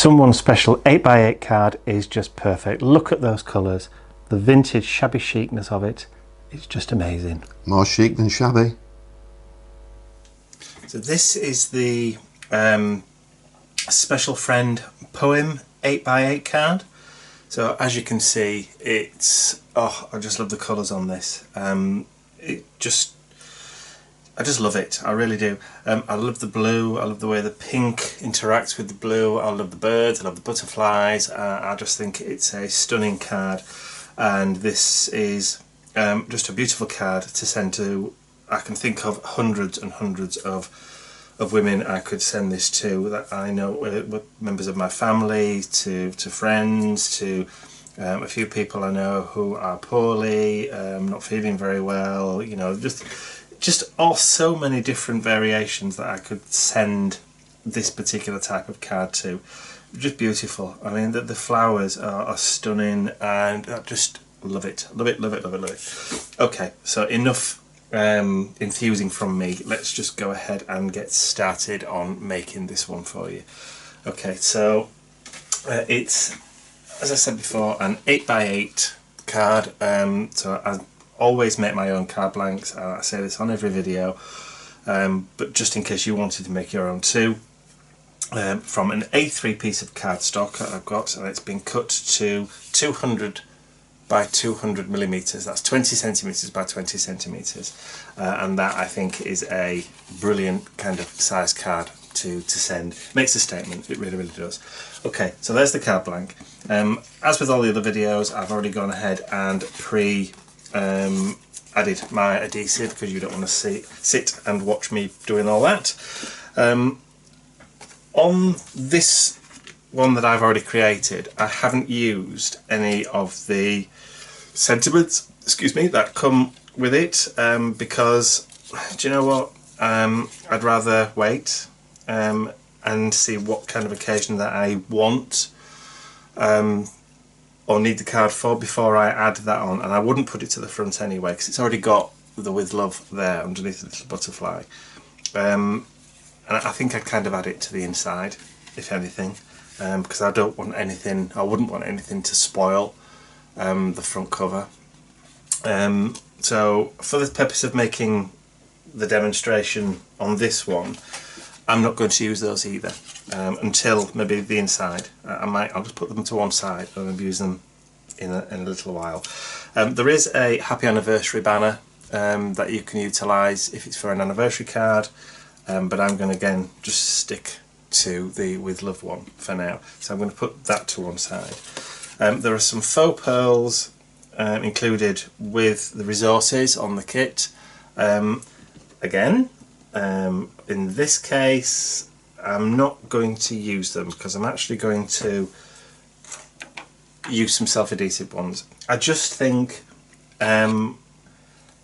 Someone Special 8x8 card is just perfect. Look at those colours, the vintage shabby chicness of it. It's just amazing. More chic than shabby. So this is the Special Friend Poem 8x8 card. So as you can see, it's, oh, I just love the colours on this. I just love it, I really do. I love the blue, I love the way the pink interacts with the blue, I love the birds, I love the butterflies. I just think it's a stunning card, and this is just a beautiful card to send to. I can think of hundreds and hundreds of women I could send this to that I know, members of my family, to friends, to a few people I know who are poorly, not feeling very well, you know, just so many different variations that I could send this particular type of card to. Just beautiful. I mean, the flowers are stunning, and I just love it. Love it, love it, love it, love it. Okay, so enough enthusing from me. Let's just go ahead and get started on making this one for you. Okay, so it's, as I said before, an 8x8 card. So I always make my own card blanks. I say this on every video, but just in case you wanted to make your own too, from an A3 piece of cardstock that I've got, and it's been cut to 200 by 200 millimeters. That's 20 centimeters by 20 centimeters, and that I think is a brilliant kind of size card to send. Makes a statement, it really, really does. Okay, so there's the card blank. As with all the other videos, I've already gone ahead and added my adhesive, because you don't want to sit and watch me doing all that. On this one that I've already created, I haven't used any of the sentiments, excuse me, that come with it, because, do you know what, I'd rather wait and see what kind of occasion that I want or need the card for before I add that on. And I wouldn't put it to the front anyway, because it's already got the With Love there underneath the little butterfly, and I think I'd kind of add it to the inside, if anything, because I don't want anything, I wouldn't want anything to spoil the front cover. So for the purpose of making the demonstration on this one, I'm not going to use those either, until maybe the inside. I'll just put them to one side and maybe use them in a little while. There is a happy anniversary banner that you can utilise if it's for an anniversary card, but I'm going to again just stick to the With Love one for now. So I'm going to put that to one side. There are some faux pearls included with the resources on the kit. Again, in this case I'm not going to use them, because I'm actually going to use some self-adhesive ones. I just think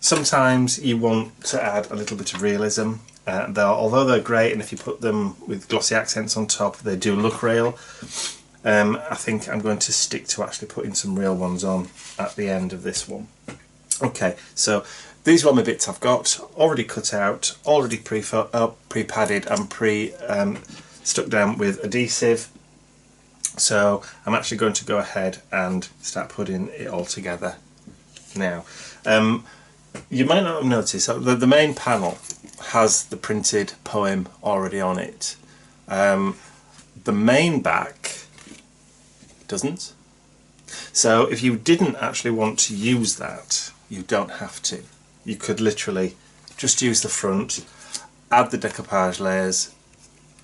sometimes you want to add a little bit of realism. Although they're great, and if you put them with glossy accents on top, they do look real. I think I'm going to stick to actually putting some real ones on at the end of this one. Okay, so these are all my bits I've got already cut out, already pre-padded and stuck down with adhesive. So I'm actually going to go ahead and start putting it all together now. You might not have noticed, so the main panel has the printed poem already on it. The main back doesn't. So if you didn't actually want to use that, you don't have to. You could literally just use the front, add the decoupage layers,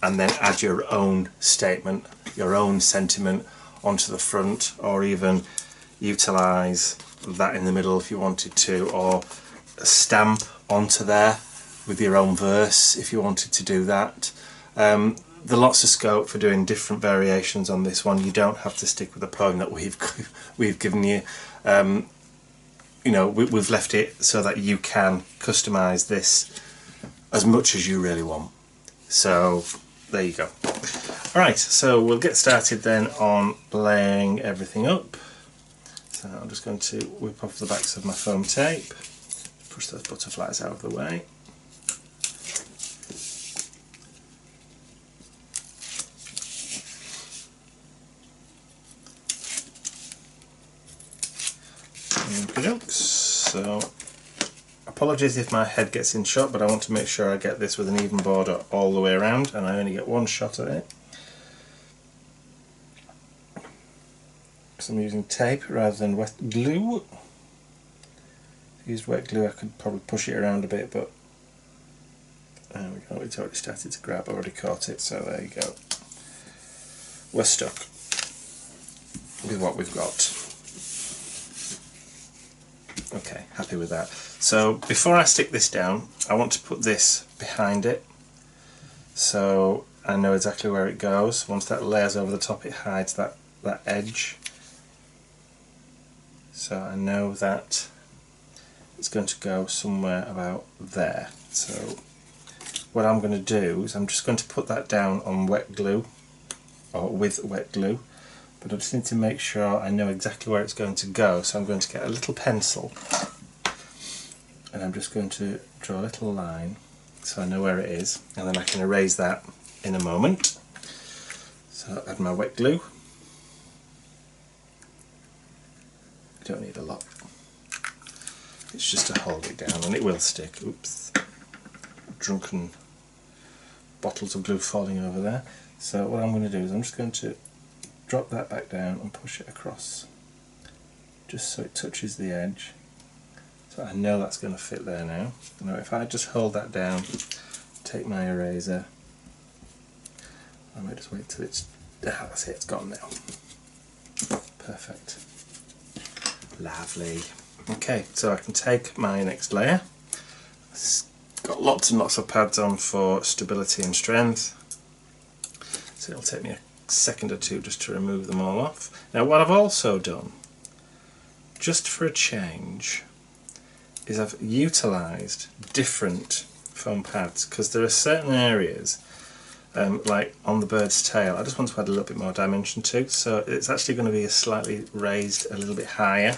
and then add your own statement, your own sentiment onto the front, or even utilise that in the middle if you wanted to, or stamp onto there with your own verse if you wanted to do that. There's lots of scope for doing different variations on this one. You don't have to stick with the poem that we've given you. You know, we've left it so that you can customise this as much as you really want. So there you go. Alright, so we'll get started then on laying everything up. So I'm just going to whip off the backs of my foam tape, push those butterflies out of the way. So, apologies if my head gets in shot, but I want to make sure I get this with an even border all the way around, and I only get one shot at it. So I'm using tape rather than wet glue. If I used wet glue I could probably push it around a bit, but there we go, it's already started to grab, I already caught it, so there you go. We're stuck with what we've got. Okay, happy with that. So before I stick this down, I want to put this behind it, so I know exactly where it goes. Once that layers over the top, it hides that edge. So I know that it's going to go somewhere about there. So what I'm going to do is I'm just going to put that down on wet glue, or with wet glue, but I just need to make sure I know exactly where it's going to go. So I'm going to get a little pencil and I'm just going to draw a little line so I know where it is, and then I can erase that in a moment. So I'll add my wet glue. I don't need a lot. It's just to hold it down, and it will stick. Oops. Drunken bottles of glue falling over there. So what I'm going to do is I'm just going to drop that back down and push it across, just so it touches the edge. So I know that's going to fit there now. Now if I just hold that down, take my eraser, I might just wait till it's... that's it, it's gone now. Perfect. Lovely. Okay, so I can take my next layer. It's got lots and lots of pads on for stability and strength, so it'll take me a second or two just to remove them all off. Now what I've also done, just for a change, is I've utilised different foam pads, because there are certain areas, like on the bird's tail, I just want to add a little bit more dimension to, so it's actually going to be slightly raised a little bit higher,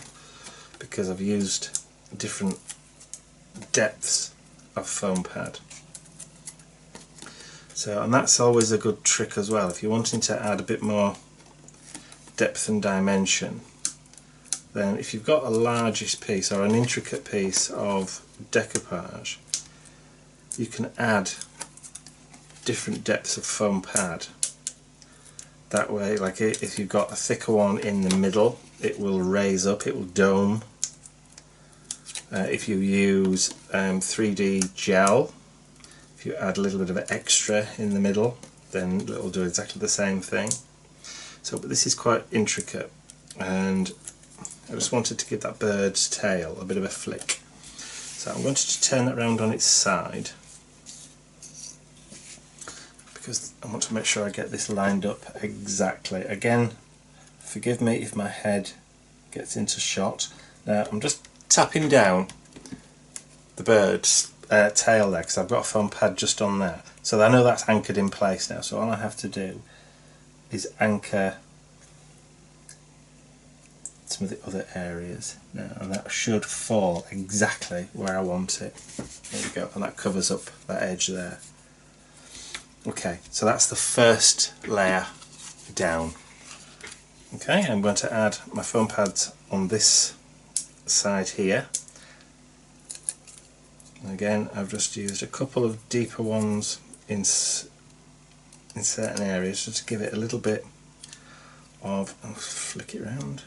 because I've used different depths of foam pad. So, and that's always a good trick as well. If you're wanting to add a bit more depth and dimension, then if you've got a largish piece or an intricate piece of decoupage, you can add different depths of foam pad. That way, like if you've got a thicker one in the middle, it will raise up, it will dome. If you use 3D gel, if you add a little bit of extra in the middle, then it will do exactly the same thing. So, but this is quite intricate, and I just wanted to give that bird's tail a bit of a flick. So I'm going to just turn that round on its side, because I want to make sure I get this lined up exactly. Again, forgive me if my head gets into shot. Now I'm just tapping down the bird's tail there, because I've got a foam pad just on there. So I know that's anchored in place now, so all I have to do is anchor some of the other areas now, and that should fall exactly where I want it. There we go, and that covers up that edge there. Okay, so that's the first layer down. Okay, I'm going to add my foam pads on this side here. And again, I've just used a couple of deeper ones in certain areas just to give it a little bit of... I'll flick it around.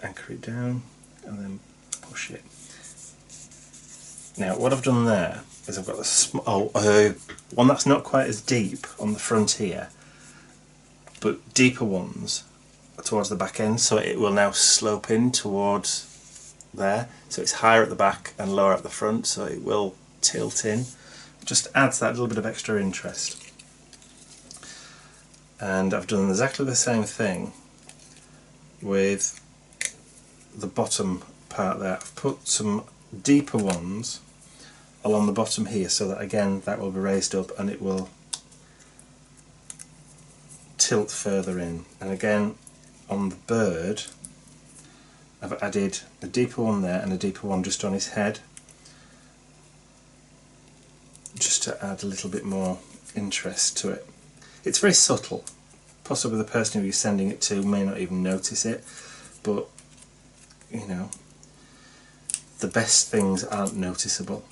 Anchor it down and then push it. Now what I've done there is I've got the one that's not quite as deep on the front here, but deeper ones towards the back end, so it will now slope in towards there, so it's higher at the back and lower at the front, so it will tilt in. Just adds that little bit of extra interest. And I've done exactly the same thing with the bottom part there. I've put some deeper ones along the bottom here, so that again that will be raised up and it will tilt further in. And again on the bird I've added a deeper one there and a deeper one just on his head, just to add a little bit more interest to it. It's very subtle, possibly the person who you're sending it to may not even notice it, but you know, the best things aren't noticeable.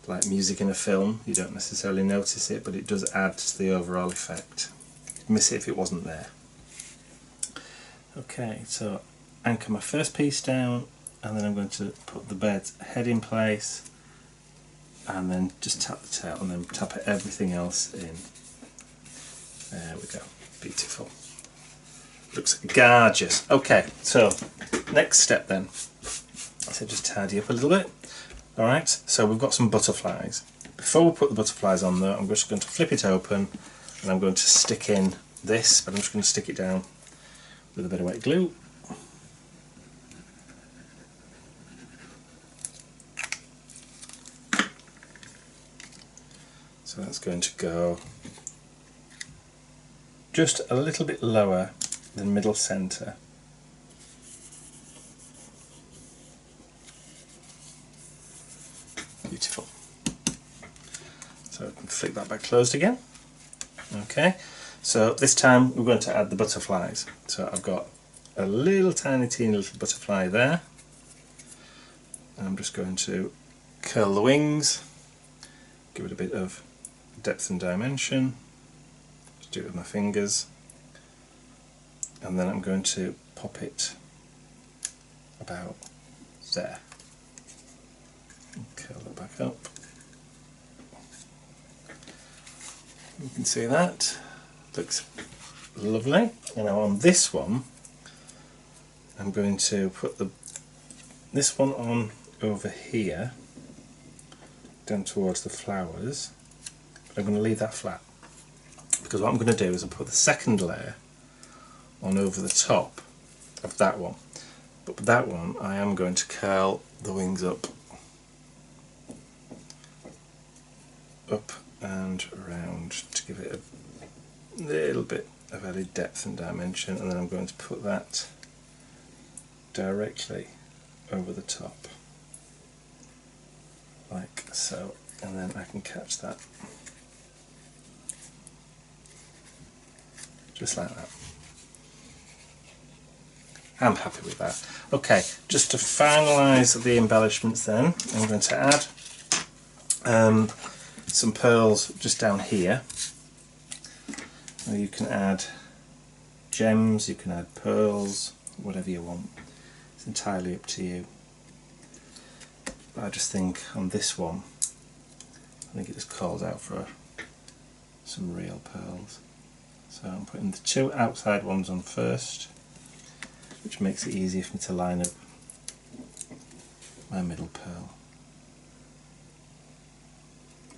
Like music in a film, you don't necessarily notice it, but it does add to the overall effect. You'd miss it if it wasn't there. Okay, so anchor my first piece down, and then I'm going to put the bird's head in place, and then just tap the tail, and then tap everything else in. There we go, beautiful. Looks gorgeous. Okay, so next step then. So just tidy up a little bit. Alright, so we've got some butterflies. Before we put the butterflies on though, I'm just going to flip it open, and I'm going to stick in this, but I'm just going to stick it down with a bit of wet glue. So that's going to go just a little bit lower than middle centre. Beautiful. So I can flick that back closed again. Okay, so this time we're going to add the butterflies. So I've got a little tiny little butterfly there. I'm just going to curl the wings, give it a bit of depth and dimension, just do it with my fingers, and then I'm going to pop it about there. Curl it back up. You can see that looks lovely. And now on this one, I'm going to put this one on over here, down towards the flowers. But I'm going to leave that flat, because what I'm going to do is I'll put the second layer on over the top of that one. But with that one, I am going to curl the wings up and around to give it a little bit of added depth and dimension, and then I'm going to put that directly over the top like so, and then I can catch that just like that. I'm happy with that. Okay, just to finalise the embellishments then, I'm going to add some pearls just down here. Now you can add gems, you can add pearls, whatever you want. It's entirely up to you. But I just think on this one, I think it just calls out for some real pearls. So I'm putting the two outside ones on first, which makes it easier for me to line up my middle pearl.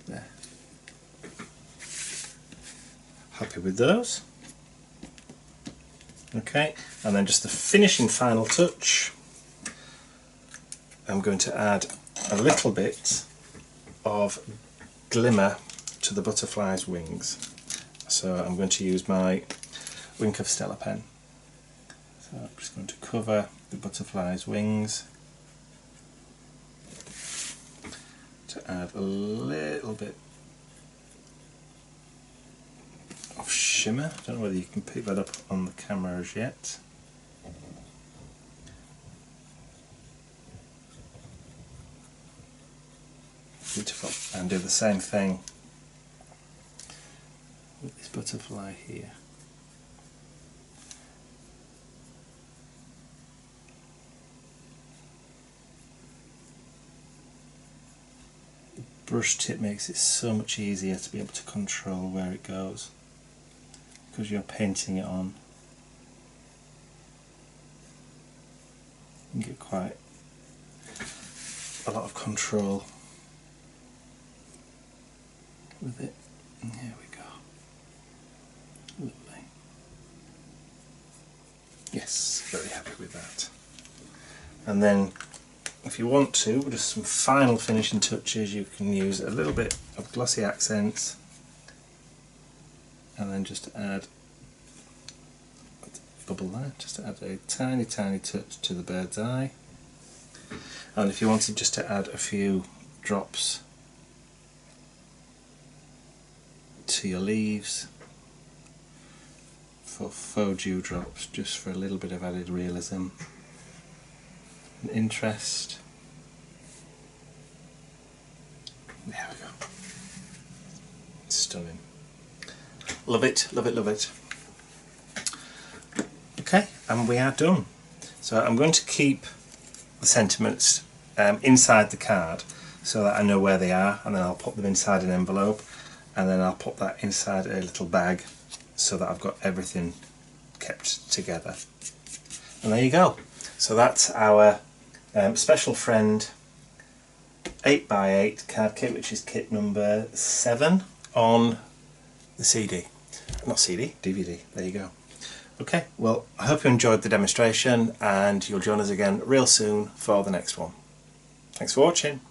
There. Happy with those. Okay, and then just the finishing final touch, I'm going to add a little bit of glimmer to the butterfly's wings. So I'm going to use my Wink of Stella pen. So I'm just going to cover the butterfly's wings to add a little bit of shimmer. I don't know whether you can pick that up on the camera as yet. Beautiful. And do the same thing with this butterfly here. The brush tip makes it so much easier to be able to control where it goes, because you're painting it on. You can get quite a lot of control with it. And here we go. Lovely. Yes, very happy with that. And then if you want to, just some final finishing touches, you can use a little bit of glossy accents and then just add a bubble there, just to add a tiny touch to the bird's eye. And if you wanted just to add a few drops to your leaves, for faux dewdrops, just for a little bit of added realism and interest. There we go. Stunning. Love it, love it, love it. Okay, and we are done. So I'm going to keep the sentiments inside the card so that I know where they are, and then I'll put them inside an envelope, and then I'll put that inside a little bag so that I've got everything kept together. And there you go. So that's our special friend 8x8 card kit, which is kit number 7 on the CD. Not CD, DVD. There you go. Okay, well, I hope you enjoyed the demonstration, and you'll join us again real soon for the next one. Thanks for watching.